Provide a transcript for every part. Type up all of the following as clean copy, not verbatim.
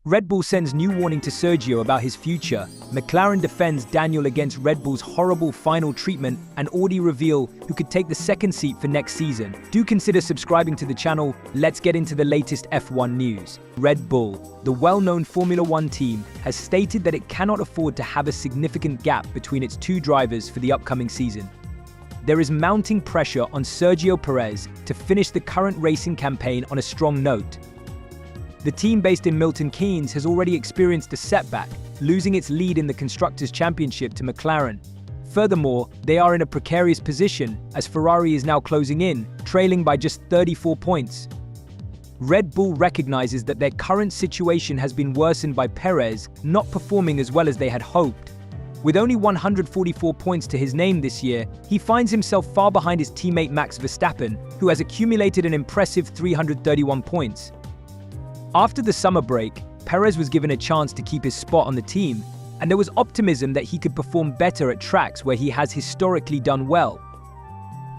Red Bull sends new warning to Sergio about his future. McLaren defends Daniel against Red Bull's horrible final treatment, and Audi reveal who could take the second seat for next season. Do consider subscribing to the channel. Let's get into the latest F1 news. Red Bull, the well-known Formula One team, has stated that it cannot afford to have a significant gap between its two drivers for the upcoming season. There is mounting pressure on Sergio Perez to finish the current racing campaign on a strong note. The team based in Milton Keynes has already experienced a setback, losing its lead in the Constructors' Championship to McLaren. Furthermore, they are in a precarious position as Ferrari is now closing in, trailing by just 34 points. Red Bull recognizes that their current situation has been worsened by Perez not performing as well as they had hoped. With only 144 points to his name this year, he finds himself far behind his teammate Max Verstappen, who has accumulated an impressive 331 points. After the summer break, Perez was given a chance to keep his spot on the team, and there was optimism that he could perform better at tracks where he has historically done well.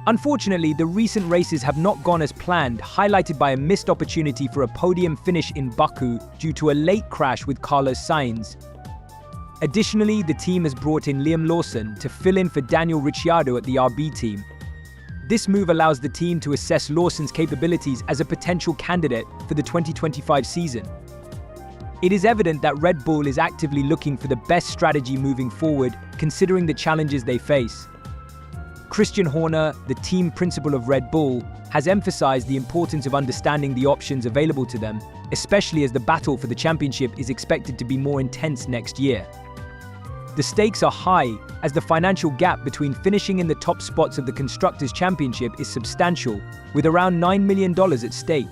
Unfortunately, the recent races have not gone as planned, highlighted by a missed opportunity for a podium finish in Baku due to a late crash with Carlos Sainz. Additionally, the team has brought in Liam Lawson to fill in for Daniel Ricciardo at the RB team. This move allows the team to assess Lawson's capabilities as a potential candidate for the 2025 season. It is evident that Red Bull is actively looking for the best strategy moving forward, considering the challenges they face. Christian Horner, the team principal of Red Bull, has emphasized the importance of understanding the options available to them, especially as the battle for the championship is expected to be more intense next year. The stakes are high, as the financial gap between finishing in the top spots of the Constructors' Championship is substantial, with around $9 million at stake.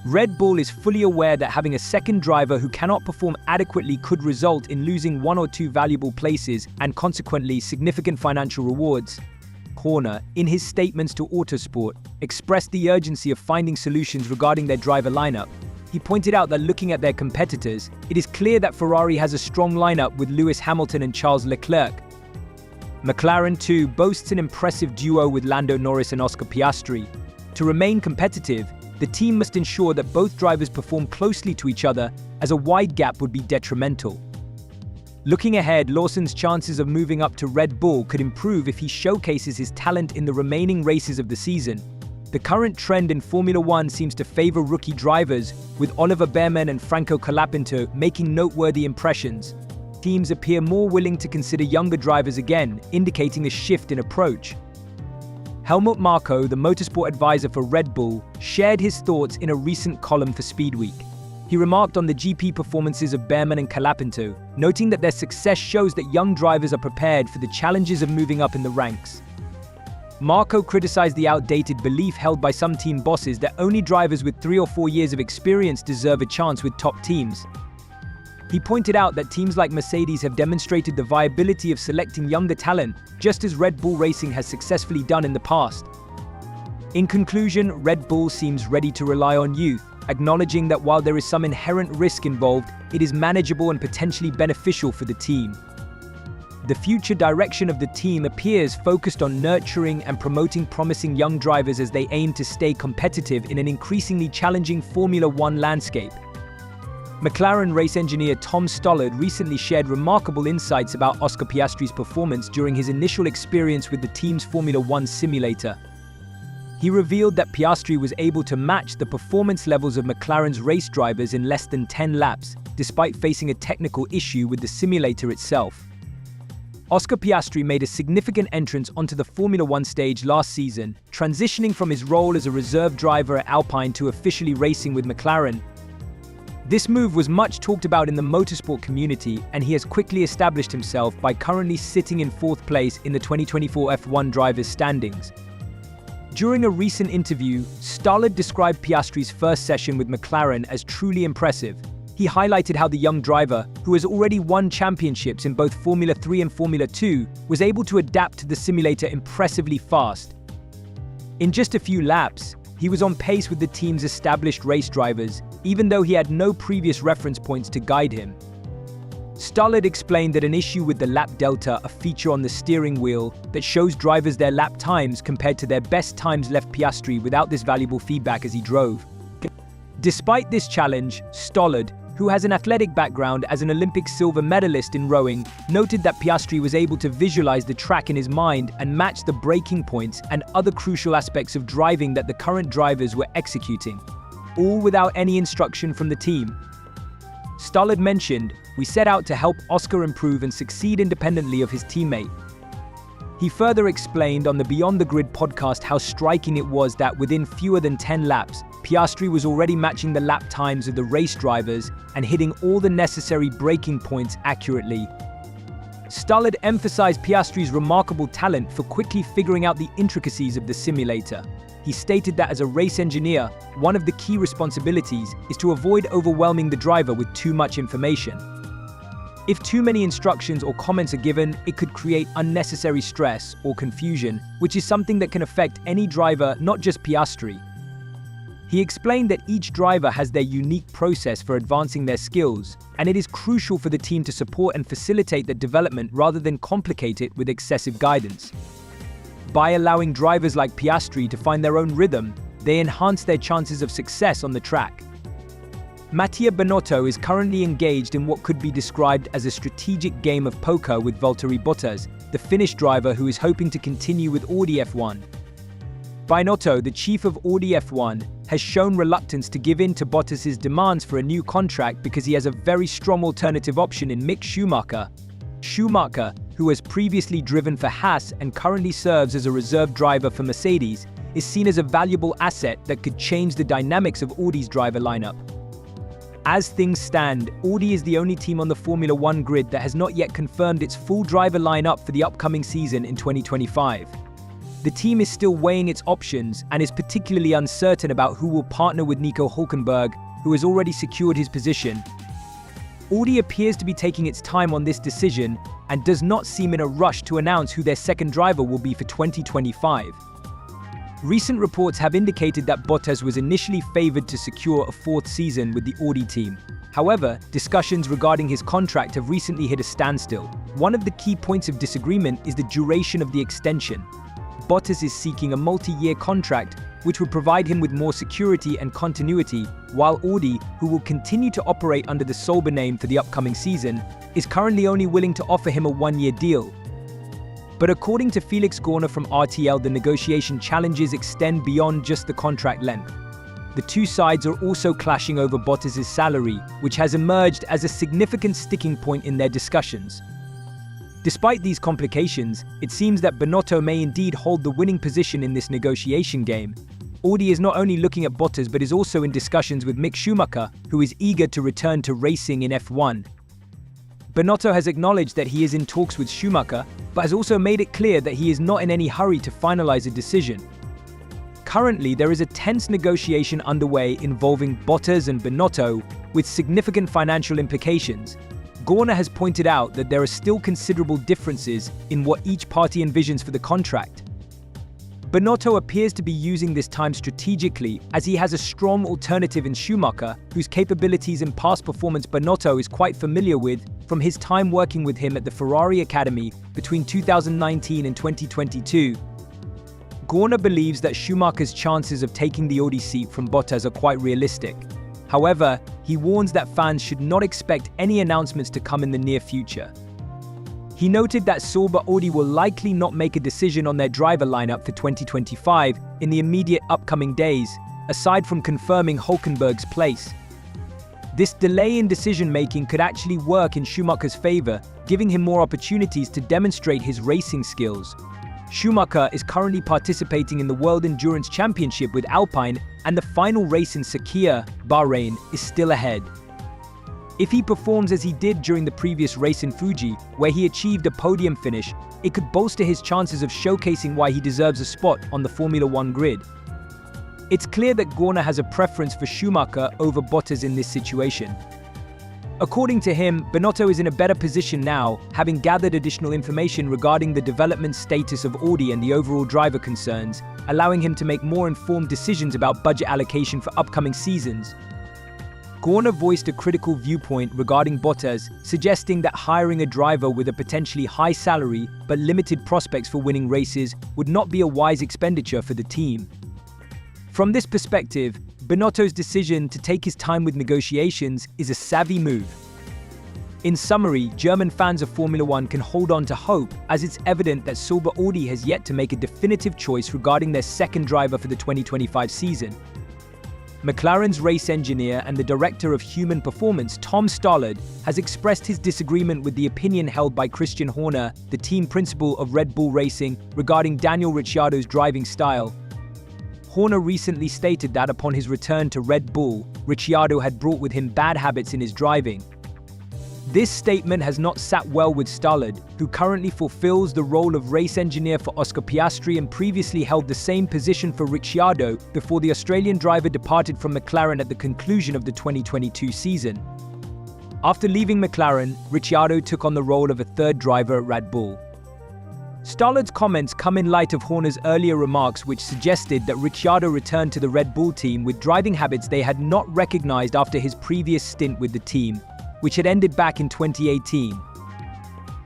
Red Bull is fully aware that having a second driver who cannot perform adequately could result in losing one or two valuable places and consequently significant financial rewards. Horner, in his statements to Motorsport, expressed the urgency of finding solutions regarding their driver lineup. He pointed out that looking at their competitors, it is clear that Ferrari has a strong lineup with Lewis Hamilton and Charles Leclerc. McLaren, too, boasts an impressive duo with Lando Norris and Oscar Piastri. To remain competitive, the team must ensure that both drivers perform closely to each other, as a wide gap would be detrimental. Looking ahead, Lawson's chances of moving up to Red Bull could improve if he showcases his talent in the remaining races of the season. The current trend in Formula One seems to favor rookie drivers, with Oliver Bearman and Franco Colapinto making noteworthy impressions. Teams appear more willing to consider younger drivers again, indicating a shift in approach. Helmut Marko, the motorsport advisor for Red Bull, shared his thoughts in a recent column for Speedweek. He remarked on the GP performances of Bearman and Colapinto, noting that their success shows that young drivers are prepared for the challenges of moving up in the ranks. Marko criticized the outdated belief held by some team bosses that only drivers with 3 or 4 years of experience deserve a chance with top teams. He pointed out that teams like Mercedes have demonstrated the viability of selecting younger talent, just as Red Bull Racing has successfully done in the past. In conclusion, Red Bull seems ready to rely on youth, acknowledging that while there is some inherent risk involved, it is manageable and potentially beneficial for the team. The future direction of the team appears focused on nurturing and promoting promising young drivers as they aim to stay competitive in an increasingly challenging Formula One landscape. McLaren race engineer Tom Stollard recently shared remarkable insights about Oscar Piastri's performance during his initial experience with the team's Formula One simulator. He revealed that Piastri was able to match the performance levels of McLaren's race drivers in less than 10 laps, despite facing a technical issue with the simulator itself. Oscar Piastri made a significant entrance onto the Formula One stage last season, transitioning from his role as a reserve driver at Alpine to officially racing with McLaren. This move was much talked about in the motorsport community, and he has quickly established himself by currently sitting in 4th place in the 2024 F1 drivers' standings. During a recent interview, Stollard described Piastri's first session with McLaren as truly impressive. He highlighted how the young driver, who has already won championships in both Formula 3 and Formula 2, was able to adapt to the simulator impressively fast. In just a few laps, he was on pace with the team's established race drivers, even though he had no previous reference points to guide him. Stollard explained that an issue with the lap delta, a feature on the steering wheel that shows drivers their lap times compared to their best times, left Piastri without this valuable feedback as he drove. Despite this challenge, Stollard, who has an athletic background as an Olympic silver medalist in rowing, noted that Piastri was able to visualize the track in his mind and match the braking points and other crucial aspects of driving that the current drivers were executing, all without any instruction from the team. Stollard mentioned, "We set out to help Oscar improve and succeed independently of his teammate." He further explained on the Beyond the Grid podcast how striking it was that within fewer than 10 laps, Piastri was already matching the lap times of the race drivers and hitting all the necessary braking points accurately. Stollard emphasized Piastri's remarkable talent for quickly figuring out the intricacies of the simulator. He stated that as a race engineer, one of the key responsibilities is to avoid overwhelming the driver with too much information. If too many instructions or comments are given, it could create unnecessary stress or confusion, which is something that can affect any driver, not just Piastri. He explained that each driver has their unique process for advancing their skills, and it is crucial for the team to support and facilitate that development rather than complicate it with excessive guidance. By allowing drivers like Piastri to find their own rhythm, they enhance their chances of success on the track. Mattia Binotto is currently engaged in what could be described as a strategic game of poker with Valtteri Bottas, the Finnish driver who is hoping to continue with Audi F1. Binotto, the chief of Audi F1, has shown reluctance to give in to Bottas's demands for a new contract because he has a very strong alternative option in Mick Schumacher. Schumacher, who has previously driven for Haas and currently serves as a reserve driver for Mercedes, is seen as a valuable asset that could change the dynamics of Audi's driver lineup. As things stand, Audi is the only team on the Formula One grid that has not yet confirmed its full driver lineup for the upcoming season in 2025. The team is still weighing its options and is particularly uncertain about who will partner with Nico Hülkenberg, who has already secured his position. Audi appears to be taking its time on this decision and does not seem in a rush to announce who their second driver will be for 2025. Recent reports have indicated that Bottas was initially favored to secure a fourth season with the Audi team. However, discussions regarding his contract have recently hit a standstill. One of the key points of disagreement is the duration of the extension. Bottas is seeking a multi-year contract, which would provide him with more security and continuity, while Audi, who will continue to operate under the Sauber name for the upcoming season, is currently only willing to offer him a one-year deal. But according to Felix Gorner from RTL, the negotiation challenges extend beyond just the contract length. The two sides are also clashing over Bottas's salary, which has emerged as a significant sticking point in their discussions. Despite these complications, it seems that Binotto may indeed hold the winning position in this negotiation game. Audi is not only looking at Bottas but is also in discussions with Mick Schumacher, who is eager to return to racing in F1. Binotto has acknowledged that he is in talks with Schumacher, but has also made it clear that he is not in any hurry to finalize a decision. Currently, there is a tense negotiation underway involving Bottas and Binotto, with significant financial implications. Gorner has pointed out that there are still considerable differences in what each party envisions for the contract. Binotto appears to be using this time strategically, as he has a strong alternative in Schumacher, whose capabilities and past performance Binotto is quite familiar with from his time working with him at the Ferrari Academy between 2019 and 2022. Gorner believes that Schumacher's chances of taking the Audi seat from Bottas are quite realistic. However, he warns that fans should not expect any announcements to come in the near future. He noted that Sauber Audi will likely not make a decision on their driver lineup for 2025 in the immediate upcoming days, aside from confirming Hülkenberg's place. This delay in decision-making could actually work in Schumacher's favor, giving him more opportunities to demonstrate his racing skills. Schumacher is currently participating in the World Endurance Championship with Alpine, and the final race in Sakhir, Bahrain, is still ahead. If he performs as he did during the previous race in Fuji, where he achieved a podium finish, it could bolster his chances of showcasing why he deserves a spot on the Formula One grid. It's clear that Gorner has a preference for Schumacher over Bottas in this situation. According to him, Binotto is in a better position now, having gathered additional information regarding the development status of Audi and the overall driver concerns, allowing him to make more informed decisions about budget allocation for upcoming seasons. Gorner voiced a critical viewpoint regarding Bottas, suggesting that hiring a driver with a potentially high salary but limited prospects for winning races would not be a wise expenditure for the team. From this perspective, Binotto's decision to take his time with negotiations is a savvy move. In summary, German fans of Formula One can hold on to hope, as it's evident that Sauber Audi has yet to make a definitive choice regarding their second driver for the 2025 season. McLaren's race engineer and the director of human performance, Tom Stollard, has expressed his disagreement with the opinion held by Christian Horner, the team principal of Red Bull Racing, regarding Daniel Ricciardo's driving style. Horner recently stated that upon his return to Red Bull, Ricciardo had brought with him bad habits in his driving. This statement has not sat well with Stollard, who currently fulfills the role of race engineer for Oscar Piastri and previously held the same position for Ricciardo before the Australian driver departed from McLaren at the conclusion of the 2022 season. After leaving McLaren, Ricciardo took on the role of a third driver at Red Bull. Stollard's comments come in light of Horner's earlier remarks, which suggested that Ricciardo returned to the Red Bull team with driving habits they had not recognized after his previous stint with the team, which had ended back in 2018.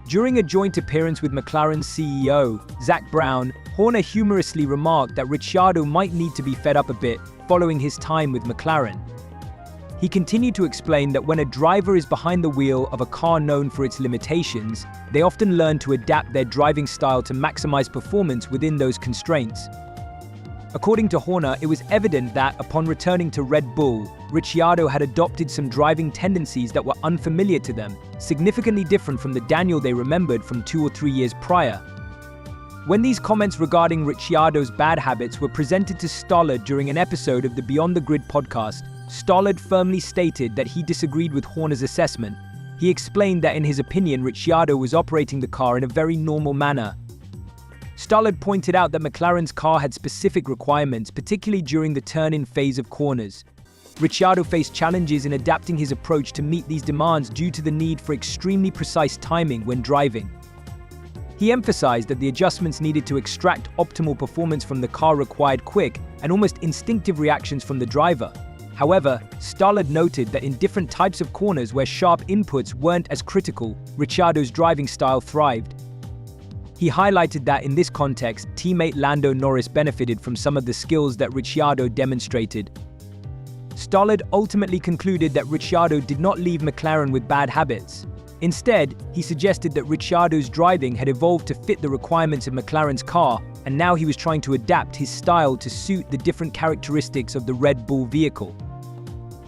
During a joint appearance with McLaren's CEO, Zak Brown, Horner humorously remarked that Ricciardo might need to be fed up a bit following his time with McLaren. He continued to explain that when a driver is behind the wheel of a car known for its limitations, they often learn to adapt their driving style to maximize performance within those constraints. According to Horner, it was evident that, upon returning to Red Bull, Ricciardo had adopted some driving tendencies that were unfamiliar to them, significantly different from the Daniel they remembered from 2 or 3 years prior. When these comments regarding Ricciardo's bad habits were presented to Stollard during an episode of the Beyond the Grid podcast, Stollard firmly stated that he disagreed with Horner's assessment. He explained that in his opinion, Ricciardo was operating the car in a very normal manner. Stollard pointed out that McLaren's car had specific requirements, particularly during the turn-in phase of corners. Ricciardo faced challenges in adapting his approach to meet these demands due to the need for extremely precise timing when driving. He emphasized that the adjustments needed to extract optimal performance from the car required quick and almost instinctive reactions from the driver. However, Stollard noted that in different types of corners where sharp inputs weren't as critical, Ricciardo's driving style thrived. He highlighted that in this context, teammate Lando Norris benefited from some of the skills that Ricciardo demonstrated. Stollard ultimately concluded that Ricciardo did not leave McLaren with bad habits. Instead, he suggested that Ricciardo's driving had evolved to fit the requirements of McLaren's car, and now he was trying to adapt his style to suit the different characteristics of the Red Bull vehicle.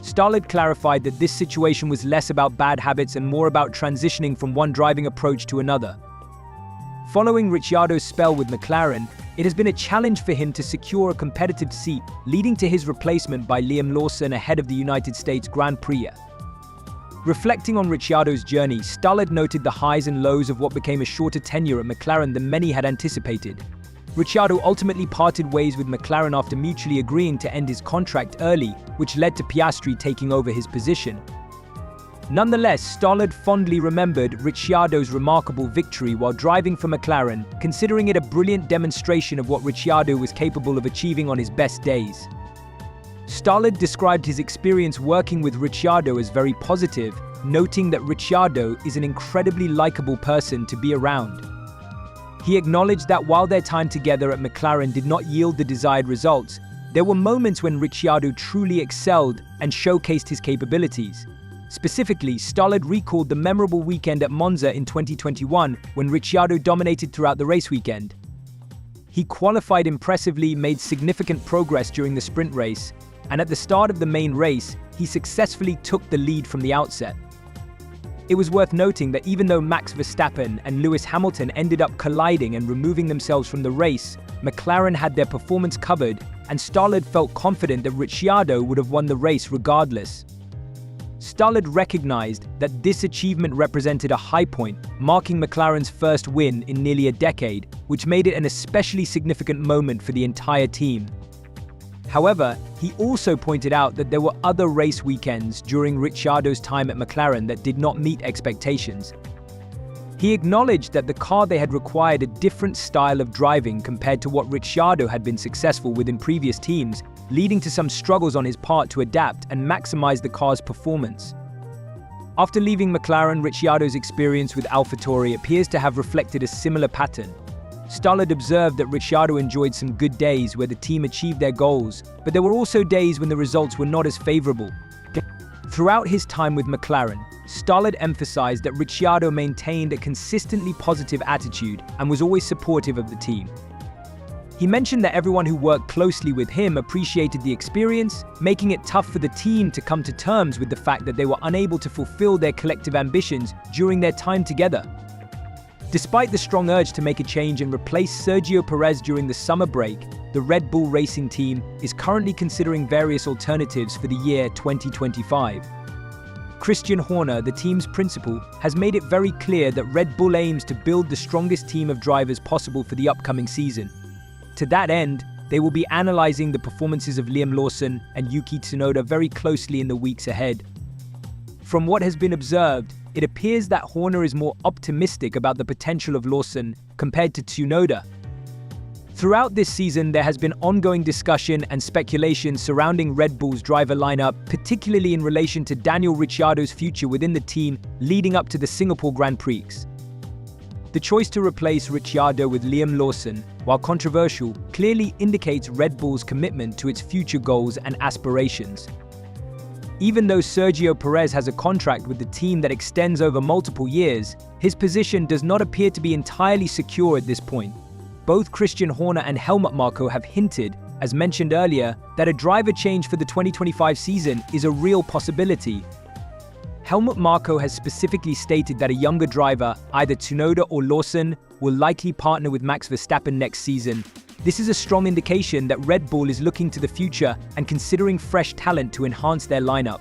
Stollard clarified that this situation was less about bad habits and more about transitioning from one driving approach to another. Following Ricciardo's spell with McLaren, it has been a challenge for him to secure a competitive seat, leading to his replacement by Liam Lawson ahead of the United States Grand Prix. Reflecting on Ricciardo's journey, Stollard noted the highs and lows of what became a shorter tenure at McLaren than many had anticipated. Ricciardo ultimately parted ways with McLaren after mutually agreeing to end his contract early, which led to Piastri taking over his position. Nonetheless, Stollard fondly remembered Ricciardo's remarkable victory while driving for McLaren, considering it a brilliant demonstration of what Ricciardo was capable of achieving on his best days. Stollard described his experience working with Ricciardo as very positive, noting that Ricciardo is an incredibly likable person to be around. He acknowledged that while their time together at McLaren did not yield the desired results, there were moments when Ricciardo truly excelled and showcased his capabilities. Specifically, Stollard recalled the memorable weekend at Monza in 2021 when Ricciardo dominated throughout the race weekend. He qualified impressively, made significant progress during the sprint race, and at the start of the main race, he successfully took the lead from the outset. It was worth noting that even though Max Verstappen and Lewis Hamilton ended up colliding and removing themselves from the race, McLaren had their performance covered, and Stollard felt confident that Ricciardo would have won the race regardless. Stollard recognized that this achievement represented a high point, marking McLaren's first win in nearly a decade, which made it an especially significant moment for the entire team. However, he also pointed out that there were other race weekends during Ricciardo's time at McLaren that did not meet expectations. He acknowledged that the car they had required a different style of driving compared to what Ricciardo had been successful with in previous teams, leading to some struggles on his part to adapt and maximize the car's performance. After leaving McLaren, Ricciardo's experience with AlphaTauri appears to have reflected a similar pattern. Stallard observed that Ricciardo enjoyed some good days where the team achieved their goals, but there were also days when the results were not as favorable. Throughout his time with McLaren, Stallard emphasized that Ricciardo maintained a consistently positive attitude and was always supportive of the team. He mentioned that everyone who worked closely with him appreciated the experience, making it tough for the team to come to terms with the fact that they were unable to fulfill their collective ambitions during their time together. Despite the strong urge to make a change and replace Sergio Perez during the summer break, the Red Bull Racing team is currently considering various alternatives for the year 2025. Christian Horner, the team's principal, has made it very clear that Red Bull aims to build the strongest team of drivers possible for the upcoming season. To that end, they will be analyzing the performances of Liam Lawson and Yuki Tsunoda very closely in the weeks ahead. From what has been observed, it appears that Horner is more optimistic about the potential of Lawson compared to Tsunoda. Throughout this season, there has been ongoing discussion and speculation surrounding Red Bull's driver lineup, particularly in relation to Daniel Ricciardo's future within the team leading up to the Singapore Grand Prix. The choice to replace Ricciardo with Liam Lawson, while controversial, clearly indicates Red Bull's commitment to its future goals and aspirations. Even though Sergio Perez has a contract with the team that extends over multiple years, his position does not appear to be entirely secure at this point. Both Christian Horner and Helmut Marko have hinted, as mentioned earlier, that a driver change for the 2025 season is a real possibility. Helmut Marko has specifically stated that a younger driver, either Tsunoda or Lawson, will likely partner with Max Verstappen next season. This is a strong indication that Red Bull is looking to the future and considering fresh talent to enhance their lineup.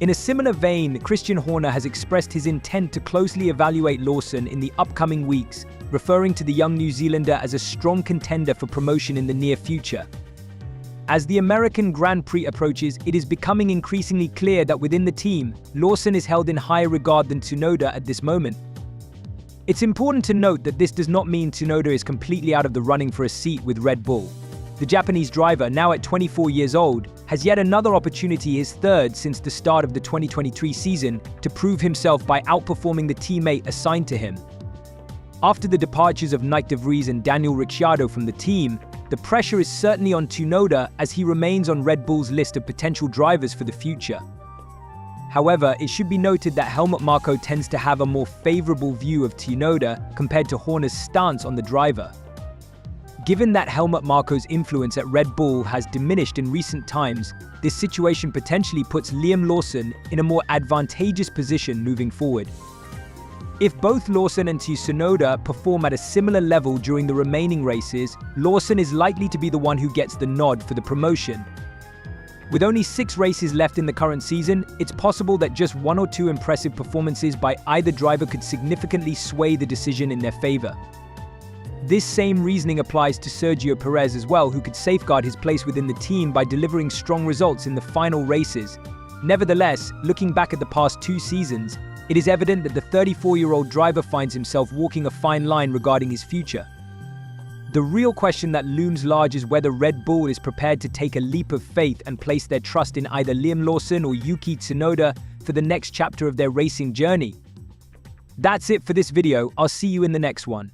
In a similar vein, Christian Horner has expressed his intent to closely evaluate Lawson in the upcoming weeks, referring to the young New Zealander as a strong contender for promotion in the near future. As the American Grand Prix approaches, it is becoming increasingly clear that within the team, Lawson is held in higher regard than Tsunoda at this moment. It's important to note that this does not mean Tsunoda is completely out of the running for a seat with Red Bull. The Japanese driver, now at 24 years old, has yet another opportunity, his third since the start of the 2023 season, to prove himself by outperforming the teammate assigned to him. After the departures of Nyck de Vries and Daniel Ricciardo from the team, the pressure is certainly on Tsunoda as he remains on Red Bull's list of potential drivers for the future. However, it should be noted that Helmut Marko tends to have a more favorable view of Tsunoda compared to Horner's stance on the driver. Given that Helmut Marko's influence at Red Bull has diminished in recent times, this situation potentially puts Liam Lawson in a more advantageous position moving forward. If both Lawson and Tsunoda perform at a similar level during the remaining races, Lawson is likely to be the one who gets the nod for the promotion. With only 6 races left in the current season, it's possible that just 1 or 2 impressive performances by either driver could significantly sway the decision in their favor. This same reasoning applies to Sergio Perez as well, who could safeguard his place within the team by delivering strong results in the final races. Nevertheless, looking back at the past 2 seasons, it is evident that the 34-year-old driver finds himself walking a fine line regarding his future. The real question that looms large is whether Red Bull is prepared to take a leap of faith and place their trust in either Liam Lawson or Yuki Tsunoda for the next chapter of their racing journey. That's it for this video. I'll see you in the next one.